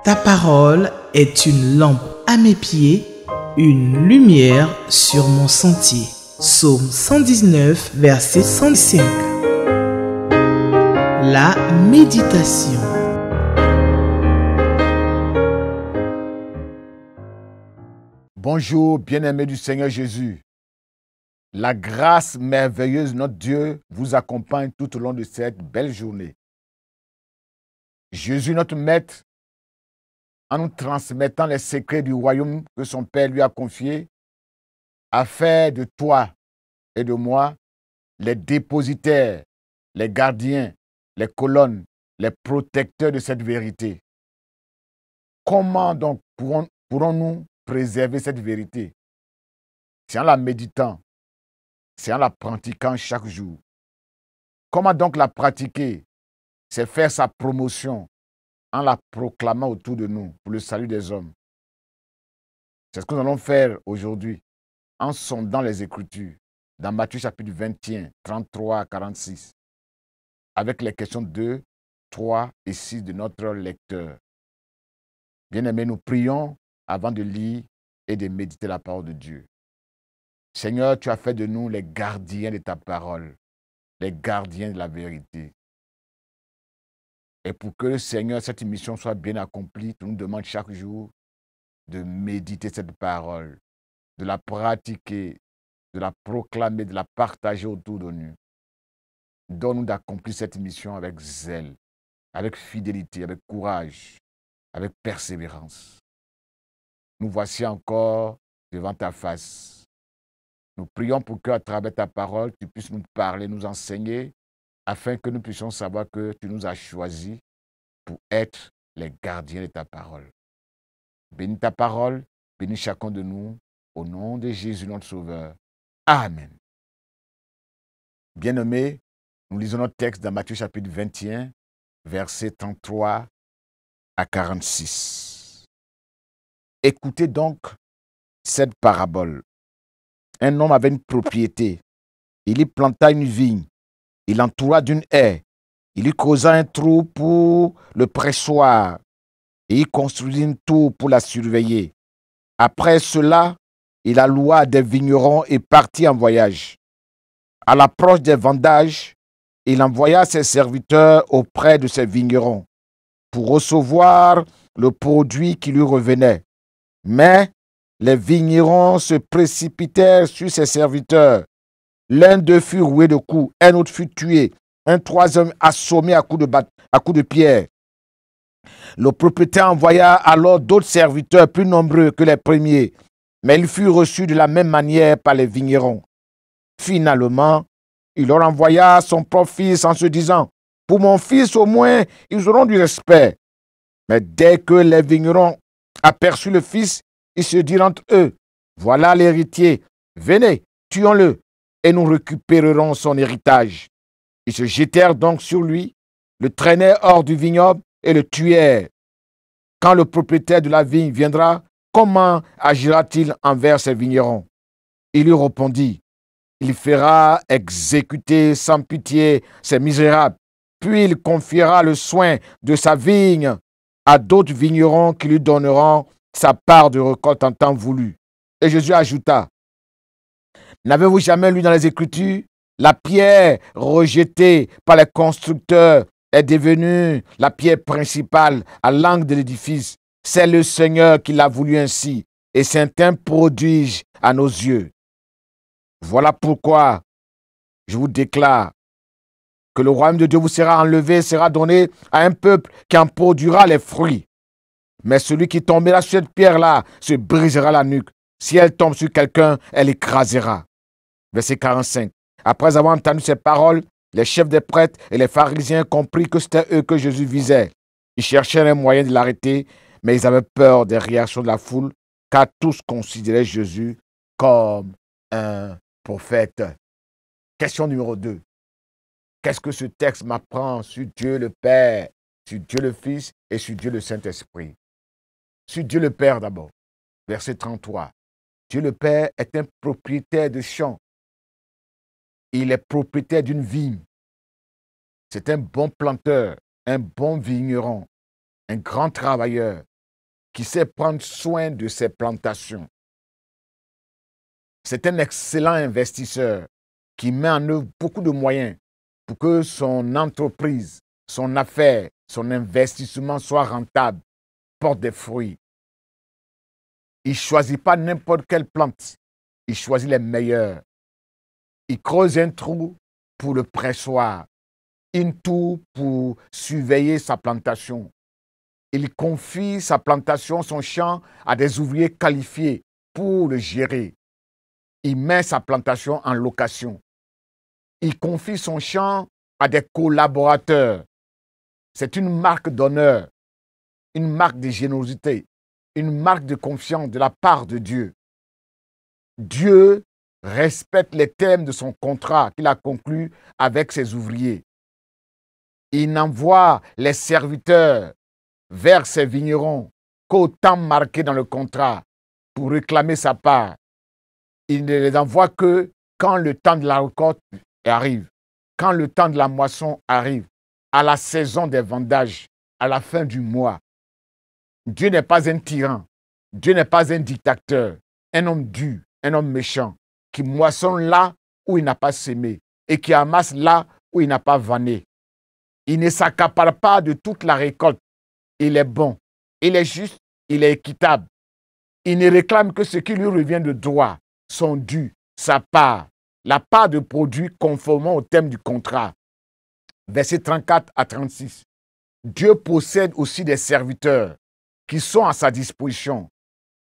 Ta parole est une lampe à mes pieds, une lumière sur mon sentier. Psaume 119, verset 105. La méditation. Bonjour, bien-aimés du Seigneur Jésus. La grâce merveilleuse de notre Dieu vous accompagne tout au long de cette belle journée. Jésus, notre Maître, en nous transmettant les secrets du royaume que son Père lui a confié, a fait de toi et de moi les dépositaires, les gardiens, les colonnes, les protecteurs de cette vérité. Comment donc pourrons-nous préserver cette vérité? C'est en la méditant, c'est en la pratiquant chaque jour. Comment donc la pratiquer? C'est faire sa promotion en la proclamant autour de nous pour le salut des hommes. C'est ce que nous allons faire aujourd'hui en sondant les Écritures dans Matthieu chapitre 21, 33 à 46, avec les questions 2, 3 et 6 de notre lecteur. Bien-aimés, nous prions avant de lire et de méditer la parole de Dieu. Seigneur, tu as fait de nous les gardiens de ta parole, les gardiens de la vérité. Et pour que, Seigneur, cette mission soit bien accomplie, tu nous demandes chaque jour de méditer cette parole, de la pratiquer, de la proclamer, de la partager autour de nous. Donne-nous d'accomplir cette mission avec zèle, avec fidélité, avec courage, avec persévérance. Nous voici encore devant ta face. Nous prions pour qu'à travers ta parole, tu puisses nous parler, nous enseigner, afin que nous puissions savoir que tu nous as choisis pour être les gardiens de ta parole. Bénis ta parole, bénis chacun de nous, au nom de Jésus notre Sauveur. Amen. Bien-aimés, nous lisons notre texte dans Matthieu chapitre 21, versets 33 à 46. Écoutez donc cette parabole. Un homme avait une propriété. Il y planta une vigne. Il l'entoura d'une haie. Il y creusa un trou pour le pressoir et il construisit une tour pour la surveiller. Après cela, il alloua des vignerons et partit en voyage. À l'approche des vendages, il envoya ses serviteurs auprès de ces vignerons pour recevoir le produit qui lui revenait. Mais les vignerons se précipitèrent sur ses serviteurs. L'un d'eux fut roué de coups, un autre fut tué, un troisième assommé à coups de pierre. Le propriétaire envoya alors d'autres serviteurs plus nombreux que les premiers, mais il fut reçu de la même manière par les vignerons. Finalement, il leur envoya son propre fils en se disant, « Pour mon fils au moins, ils auront du respect. » Mais dès que les vignerons aperçurent le fils, ils se dirent entre eux, « Voilà l'héritier, venez, tuons-le, et nous récupérerons son héritage. » Ils se jetèrent donc sur lui, le traînèrent hors du vignoble et le tuèrent. Quand le propriétaire de la vigne viendra, comment agira-t-il envers ses vignerons? Il lui répondit, il fera exécuter sans pitié ces misérables, puis il confiera le soin de sa vigne à d'autres vignerons qui lui donneront sa part de récolte en temps voulu. Et Jésus ajouta, n'avez-vous jamais lu dans les Écritures, la pierre rejetée par les constructeurs est devenue la pierre principale à l'angle de l'édifice. C'est le Seigneur qui l'a voulu ainsi, et c'est un prodige à nos yeux. Voilà pourquoi je vous déclare que le royaume de Dieu vous sera enlevé, sera donné à un peuple qui en produira les fruits. Mais celui qui tombera sur cette pierre-là se brisera la nuque. Si elle tombe sur quelqu'un, elle écrasera. Verset 45. Après avoir entendu ces paroles, les chefs des prêtres et les pharisiens comprirent que c'était eux que Jésus visait. Ils cherchèrent un moyen de l'arrêter, mais ils avaient peur des réactions de la foule, car tous considéraient Jésus comme un prophète. Question numéro 2. Qu'est-ce que ce texte m'apprend sur Dieu le Père, sur Dieu le Fils et sur Dieu le Saint-Esprit? Sur Dieu le Père d'abord. Verset 33. Dieu le Père est un propriétaire de champs. Il est propriétaire d'une vigne. C'est un bon planteur, un bon vigneron, un grand travailleur. qui sait prendre soin de ses plantations. C'est un excellent investisseur qui met en œuvre beaucoup de moyens pour que son entreprise, son affaire, son investissement soit rentable, porte des fruits. Il ne choisit pas n'importe quelle plante, il choisit les meilleures. Il creuse un trou pour le pressoir, une tour pour surveiller sa plantation. Il confie sa plantation, son champ, à des ouvriers qualifiés pour le gérer. Il met sa plantation en location. Il confie son champ à des collaborateurs. C'est une marque d'honneur, une marque de générosité, une marque de confiance de la part de Dieu. Dieu respecte les termes de son contrat qu'il a conclu avec ses ouvriers. Il n'envoie les serviteurs vers ses vignerons qu'au temps marqué dans le contrat pour réclamer sa part. Il ne les envoie que quand le temps de la récolte arrive, quand le temps de la moisson arrive, à la saison des vendages, à la fin du mois. Dieu n'est pas un tyran, Dieu n'est pas un dictateur, un homme dur, un homme méchant, qui moissonne là où il n'a pas semé et qui amasse là où il n'a pas vanné. Il ne s'accapare pas de toute la récolte. Il est bon, il est juste, il est équitable. Il ne réclame que ce qui lui revient de droit, son dû, sa part, la part de produit conformément au thème du contrat. Versets 34 à 36. Dieu possède aussi des serviteurs qui sont à sa disposition,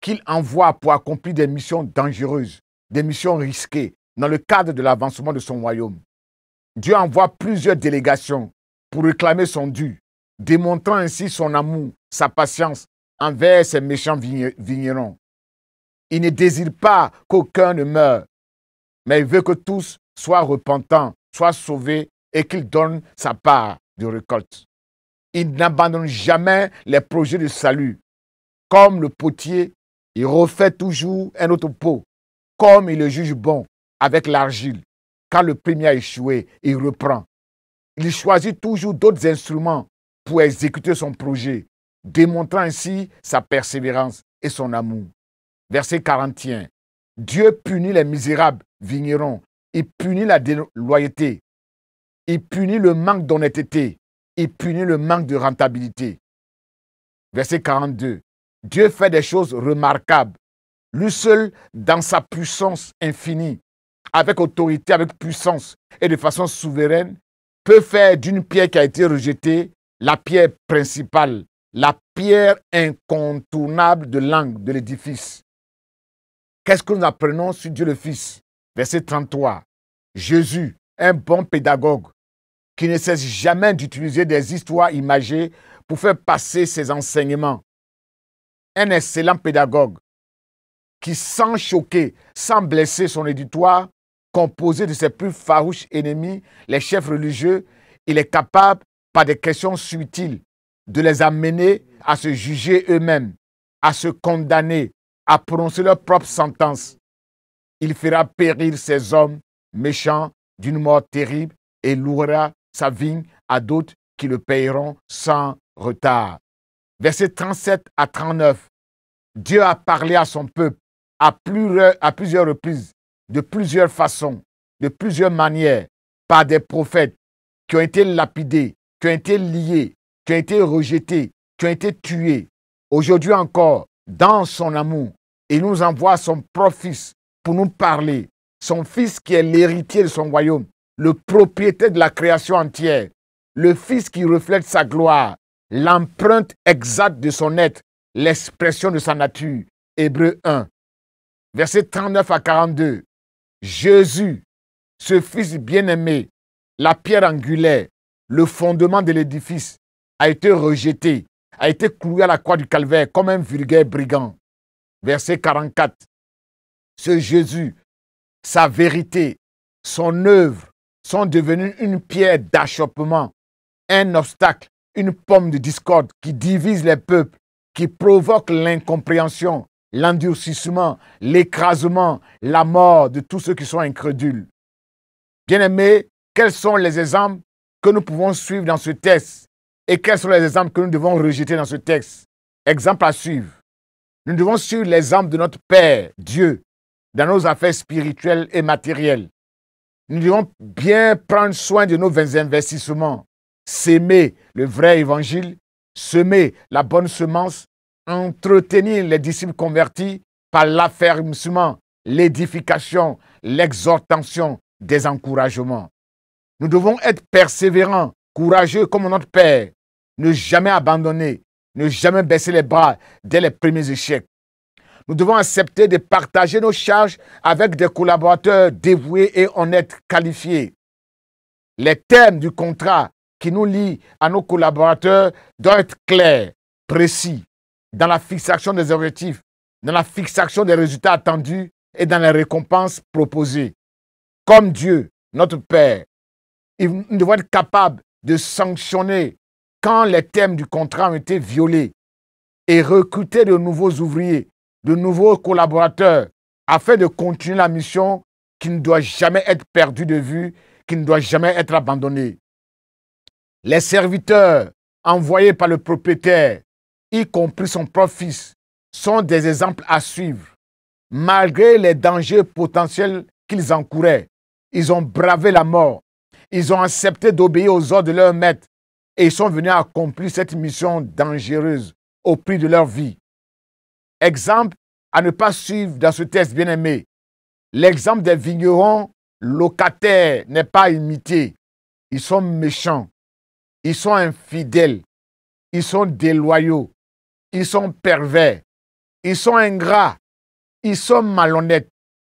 qu'il envoie pour accomplir des missions dangereuses, des missions risquées dans le cadre de l'avancement de son royaume. Dieu envoie plusieurs délégations pour réclamer son dû, démontrant ainsi son amour, sa patience envers ces méchants vignerons. Il ne désire pas qu'aucun ne meure, mais il veut que tous soient repentants, soient sauvés et qu'il donne sa part de récolte. Il n'abandonne jamais les projets de salut. Comme le potier, il refait toujours un autre pot, comme il le juge bon avec l'argile. Quand le premier a échoué, il reprend. Il choisit toujours d'autres instruments pour exécuter son projet, démontrant ainsi sa persévérance et son amour. Verset 41. Dieu punit les misérables vignerons. Il punit la déloyauté. Il punit le manque d'honnêteté. Il punit le manque de rentabilité. Verset 42. Dieu fait des choses remarquables. Lui seul, dans sa puissance infinie, avec autorité, avec puissance et de façon souveraine, peut faire d'une pierre qui a été rejetée la pierre principale, la pierre incontournable de l'angle de l'édifice. Qu'est-ce que nous apprenons sur Dieu le Fils? Verset 33. Jésus, un bon pédagogue, qui ne cesse jamais d'utiliser des histoires imagées pour faire passer ses enseignements. Un excellent pédagogue qui, sans choquer, sans blesser son auditoire, composé de ses plus farouches ennemis, les chefs religieux, il est capable, par des questions subtiles, de les amener à se juger eux-mêmes, à se condamner, à prononcer leur propre sentence. Il fera périr ces hommes méchants d'une mort terrible et louera sa vigne à d'autres qui le payeront sans retard. Versets 37 à 39. Dieu a parlé à son peuple à plusieurs reprises, de plusieurs façons, de plusieurs manières, par des prophètes qui ont été lapidés, qui ont été liés, qui ont été rejetés, qui ont été tués. Aujourd'hui encore, dans son amour, il nous envoie son propre Fils pour nous parler. Son Fils qui est l'héritier de son royaume, le propriétaire de la création entière, le Fils qui reflète sa gloire, l'empreinte exacte de son être, l'expression de sa nature. Hébreux 1, versets 39 à 42. Jésus, ce Fils bien-aimé, la pierre angulaire, le fondement de l'édifice, a été rejeté, a été cloué à la croix du calvaire comme un vulgaire brigand. Verset 44. Ce Jésus, sa vérité, son œuvre sont devenus une pierre d'achoppement, un obstacle, une pomme de discorde qui divise les peuples, qui provoque l'incompréhension, l'endurcissement, l'écrasement, la mort de tous ceux qui sont incrédules. Bien-aimés, quels sont les exemples que nous pouvons suivre dans ce texte et quels sont les exemples que nous devons rejeter dans ce texte? Exemple à suivre. Nous devons suivre l'exemple de notre Père, Dieu, dans nos affaires spirituelles et matérielles. Nous devons bien prendre soin de nos investissements, s'aimer le vrai évangile, semer la bonne semence, entretenir les disciples convertis par l'affermissement, l'édification, l'exhortation, des encouragements. Nous devons être persévérants, courageux comme notre Père, ne jamais abandonner, ne jamais baisser les bras dès les premiers échecs. Nous devons accepter de partager nos charges avec des collaborateurs dévoués et honnêtes, qualifiés. Les termes du contrat qui nous lient à nos collaborateurs doivent être clairs, précis, dans la fixation des objectifs, dans la fixation des résultats attendus et dans les récompenses proposées. Comme Dieu, notre Père, nous devons être capables de sanctionner quand les termes du contrat ont été violés et recruter de nouveaux ouvriers, de nouveaux collaborateurs afin de continuer la mission qui ne doit jamais être perdue de vue, qui ne doit jamais être abandonnée. Les serviteurs envoyés par le propriétaire, y compris son propre fils, sont des exemples à suivre. Malgré les dangers potentiels qu'ils encouraient, ils ont bravé la mort. Ils ont accepté d'obéir aux ordres de leur maître et ils sont venus accomplir cette mission dangereuse au prix de leur vie. Exemple à ne pas suivre dans ce texte bien-aimé. L'exemple des vignerons locataires n'est pas imité. Ils sont méchants, ils sont infidèles, ils sont déloyaux, ils sont pervers, ils sont ingrats, ils sont malhonnêtes,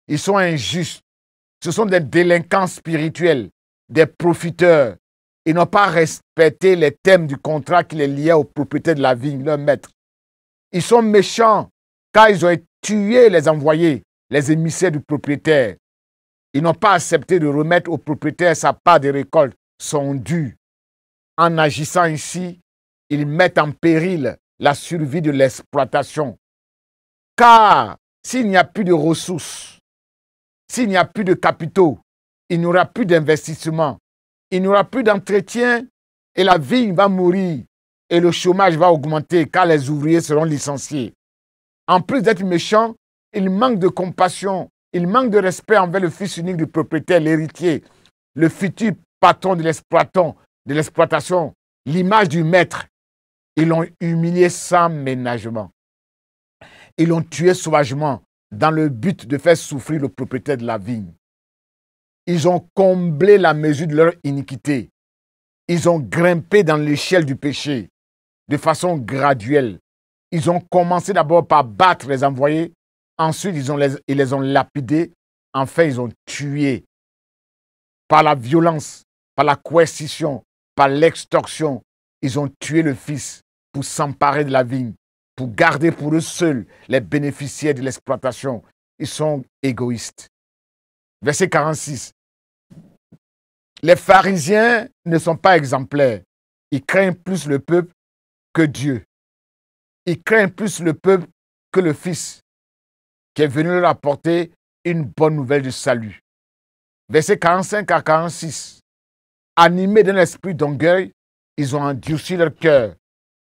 ils sont injustes. Ce sont des délinquants spirituels, des profiteurs. Ils n'ont pas respecté les termes du contrat qui les liait au propriétaire de la vigne, leur maître. Ils sont méchants car ils ont tué les envoyés, les émissaires du propriétaire. Ils n'ont pas accepté de remettre au propriétaire sa part des récoltes, son dû. En agissant ici, ils mettent en péril la survie de l'exploitation. Car s'il n'y a plus de ressources, s'il n'y a plus de capitaux, il n'y aura plus d'investissement, il n'y aura plus d'entretien et la vigne va mourir et le chômage va augmenter car les ouvriers seront licenciés. En plus d'être méchants, ils manquent de compassion, ils manquent de respect envers le fils unique du propriétaire, l'héritier, le futur patron de l'exploitation, l'image du maître. Ils l'ont humilié sans ménagement. Ils l'ont tué sauvagement dans le but de faire souffrir le propriétaire de la vigne. Ils ont comblé la mesure de leur iniquité. Ils ont grimpé dans l'échelle du péché de façon graduelle. Ils ont commencé d'abord par battre les envoyés. Ensuite, ils les ont lapidés. Enfin, ils ont tué par la violence, par la coercition, par l'extorsion. Ils ont tué le fils pour s'emparer de la vigne, pour garder pour eux seuls les bénéficiaires de l'exploitation. Ils sont égoïstes. Verset 46. Les pharisiens ne sont pas exemplaires. Ils craignent plus le peuple que Dieu. Ils craignent plus le peuple que le Fils qui est venu leur apporter une bonne nouvelle de salut. Versets 45 à 46. Animés d'un esprit d'orgueil, ils ont endurci leur cœur.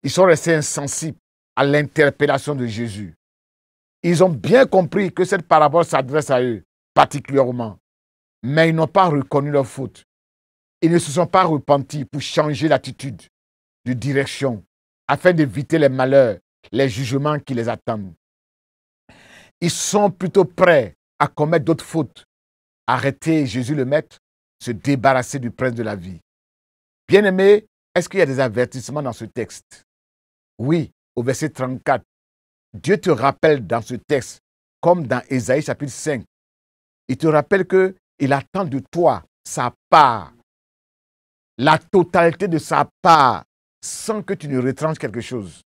Ils sont restés insensibles à l'interpellation de Jésus. Ils ont bien compris que cette parabole s'adresse à eux particulièrement, mais ils n'ont pas reconnu leur faute. Ils ne se sont pas repentis pour changer d'attitude, de direction, afin d'éviter les malheurs, les jugements qui les attendent. Ils sont plutôt prêts à commettre d'autres fautes, arrêter Jésus le Maître, se débarrasser du prince de la vie. Bien-aimés, est-ce qu'il y a des avertissements dans ce texte? Oui, au verset 34. Dieu te rappelle dans ce texte, comme dans Ésaïe chapitre 5, il te rappelle qu'il attend de toi sa part, la totalité de sa part, sans que tu ne retranches quelque chose.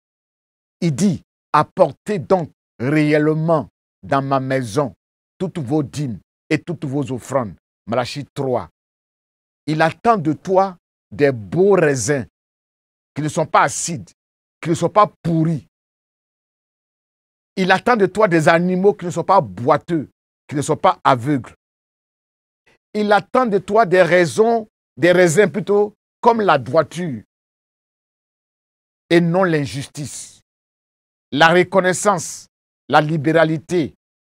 Il dit, apportez donc réellement dans ma maison toutes vos dîmes et toutes vos offrandes. Malachie 3. Il attend de toi des beaux raisins qui ne sont pas acides, qui ne sont pas pourris. Il attend de toi des animaux qui ne sont pas boiteux, qui ne sont pas aveugles. Il attend de toi des raisins plutôt comme la droiture et non l'injustice. la reconnaissance, la libéralité,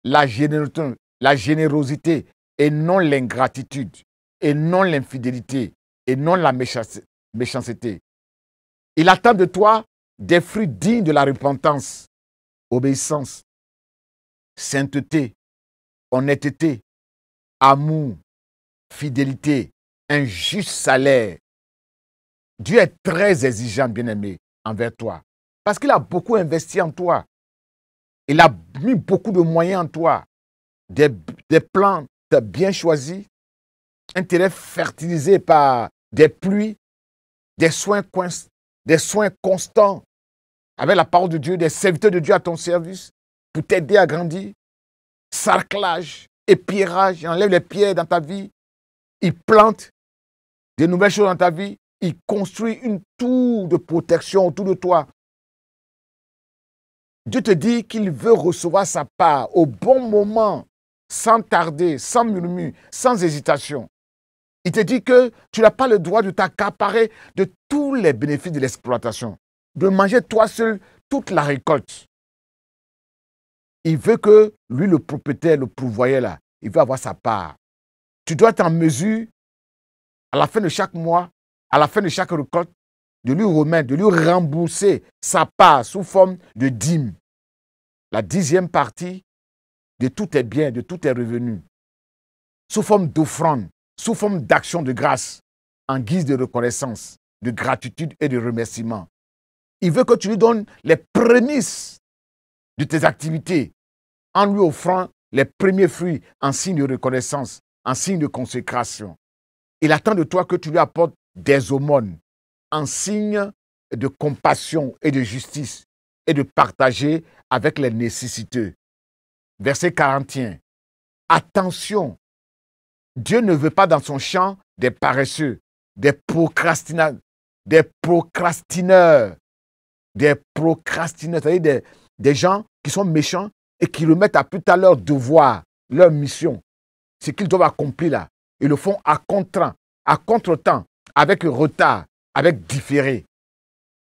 la générosité et non l'ingratitude, et non l'infidélité, et non la méchanceté. Il attend de toi des fruits dignes de la repentance, obéissance, sainteté, honnêteté, amour, fidélité, un juste salaire. Dieu est très exigeant, bien-aimé, envers toi, parce qu'il a beaucoup investi en toi. Il a mis beaucoup de moyens en toi, des plantes bien choisies, un terrain fertilisé par des pluies, des soins constants avec la parole de Dieu, des serviteurs de Dieu à ton service pour t'aider à grandir. Sarclage, épierrage, il enlève les pierres dans ta vie, il plante de nouvelles choses dans ta vie, il construit une tour de protection autour de toi. Dieu te dit qu'il veut recevoir sa part au bon moment, sans tarder, sans murmure, sans hésitation. Il te dit que tu n'as pas le droit de t'accaparer de tous les bénéfices de l'exploitation, de manger toi seul toute la récolte. Il veut que lui, le propriétaire, le pourvoyeur, là, il veut avoir sa part. Tu dois être en mesure, à la fin de chaque mois, à la fin de chaque récolte, de lui remettre, de lui rembourser sa part sous forme de dîme. La 10e partie de tous tes biens, de tous tes revenus, sous forme d'offrande, sous forme d'action de grâce, en guise de reconnaissance, de gratitude et de remerciement. Il veut que tu lui donnes les prémices de tes activités, en lui offrant les premiers fruits en signe de reconnaissance, en signe de consécration. Il attend de toi que tu lui apportes des aumônes, en signe de compassion et de justice, et de partager avec les nécessiteux. Verset 41. Attention, Dieu ne veut pas dans son champ des paresseux, des procrastinateurs, c'est-à-dire des gens qui sont méchants et qui remettent à plus tard leur devoir, leur mission, ce qu'ils doivent accomplir là. Ils le font à contre-temps, avec retard, avec différé.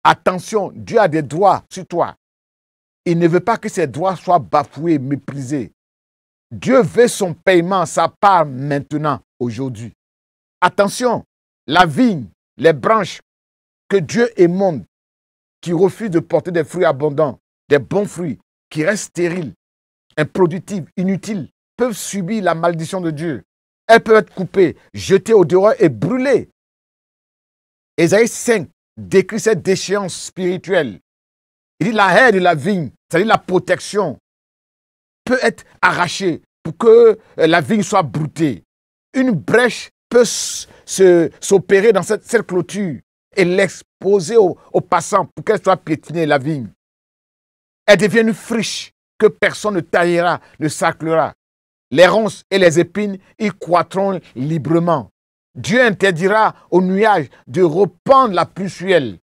Attention, Dieu a des droits sur toi. Il ne veut pas que ses droits soient bafoués, méprisés. Dieu veut son paiement, sa part maintenant, aujourd'hui. Attention, la vigne, les branches que Dieu émonde, qui refusent de porter des fruits abondants, des bons fruits, qui restent stériles, improductives, inutiles, peuvent subir la malédiction de Dieu. Elles peuvent être coupées, jetées au dehors et brûlées. Ésaïe 5 décrit cette déchéance spirituelle. Il dit la haie de la vigne, c'est-à-dire la protection, peut être arrachée pour que la vigne soit broutée. Une brèche peut s'opérer dans cette clôture et l'exposer aux passants pour qu'elle soit piétinée, la vigne. Elle devient une friche que personne ne taillera, ne saclera. Les ronces et les épines y croîtront librement. Dieu interdira aux nuages de répandre la pluie.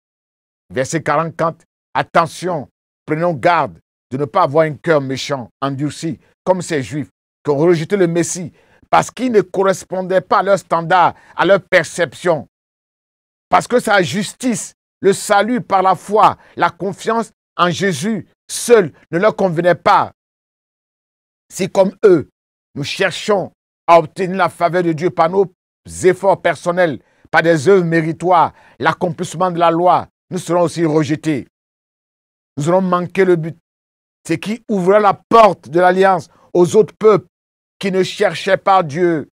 Verset 44. Attention, prenons garde de ne pas avoir un cœur méchant, endurci, comme ces Juifs qui ont rejeté le Messie, parce qu'il ne correspondait pas à leur standard, à leur perception. Parce que sa justice, le salut par la foi, la confiance en Jésus seul ne leur convenait pas. Si comme eux, nous cherchons à obtenir la faveur de Dieu par nos efforts personnels, par des œuvres méritoires, l'accomplissement de la loi, nous serons aussi rejetés. Nous aurons manqué le but. C'est qui ouvrira la porte de l'alliance aux autres peuples qui ne cherchaient pas Dieu,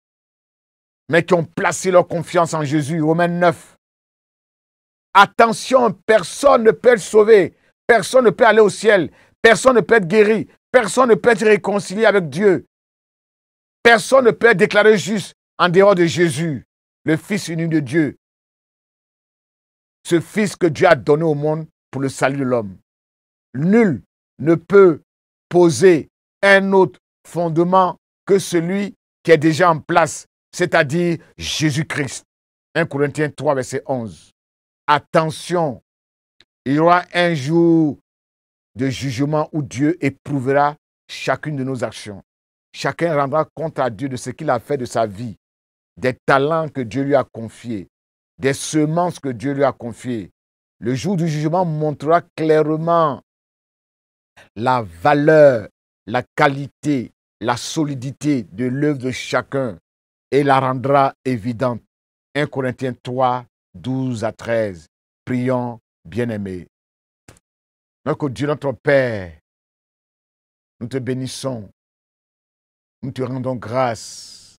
mais qui ont placé leur confiance en Jésus. Romains 9. Attention, personne ne peut être sauvé, personne ne peut aller au ciel, personne ne peut être guéri, personne ne peut être réconcilié avec Dieu. Personne ne peut être déclaré juste en dehors de Jésus, le Fils unique de Dieu. Ce Fils que Dieu a donné au monde pour le salut de l'homme. Nul ne peut poser un autre fondement que celui qui est déjà en place, c'est-à-dire Jésus-Christ. 1 Corinthiens 3, verset 11. Attention, il y aura un jour de jugement où Dieu éprouvera chacune de nos actions. Chacun rendra compte à Dieu de ce qu'il a fait de sa vie, des talents que Dieu lui a confiés, des semences que Dieu lui a confiées. Le jour du jugement montrera clairement la valeur, la qualité, la solidité de l'œuvre de chacun et la rendra évidente. 1 Corinthiens 3, 12 à 13. Prions, bien-aimés. Notre Dieu, notre Père, nous te bénissons. Nous te rendons grâce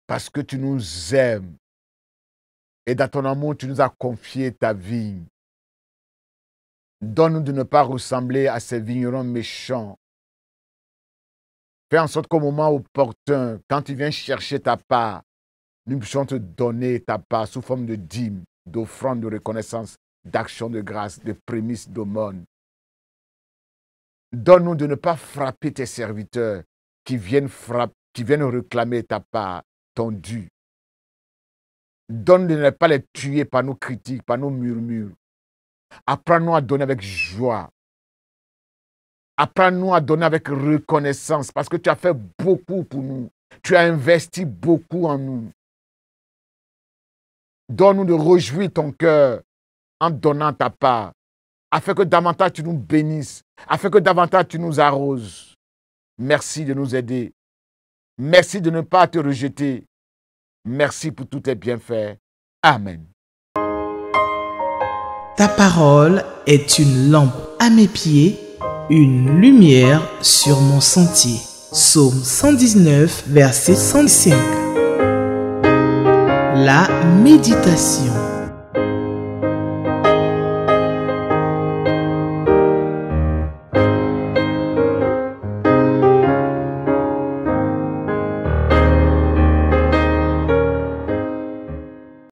parce que tu nous aimes et dans ton amour, tu nous as confié ta vie. Donne-nous de ne pas ressembler à ces vignerons méchants. Fais en sorte qu'au moment opportun, quand tu viens chercher ta part, nous puissions te donner ta part sous forme de dîme, d'offrande de reconnaissance, d'action de grâce, de prémices d'aumône. Donne-nous de ne pas frapper tes serviteurs qui viennent réclamer ta part, ton dû. Donne de ne pas les tuer par nos critiques, par nos murmures. Apprends-nous à donner avec joie. Apprends-nous à donner avec reconnaissance parce que tu as fait beaucoup pour nous. Tu as investi beaucoup en nous. Donne-nous de réjouir ton cœur en donnant ta part, afin que davantage tu nous bénisses, afin que davantage tu nous arroses. Merci de nous aider. Merci de ne pas te rejeter. Merci pour tous tes bienfaits. Amen. Ta parole est une lampe à mes pieds, une lumière sur mon sentier. Psaume 119, verset 105. La méditation.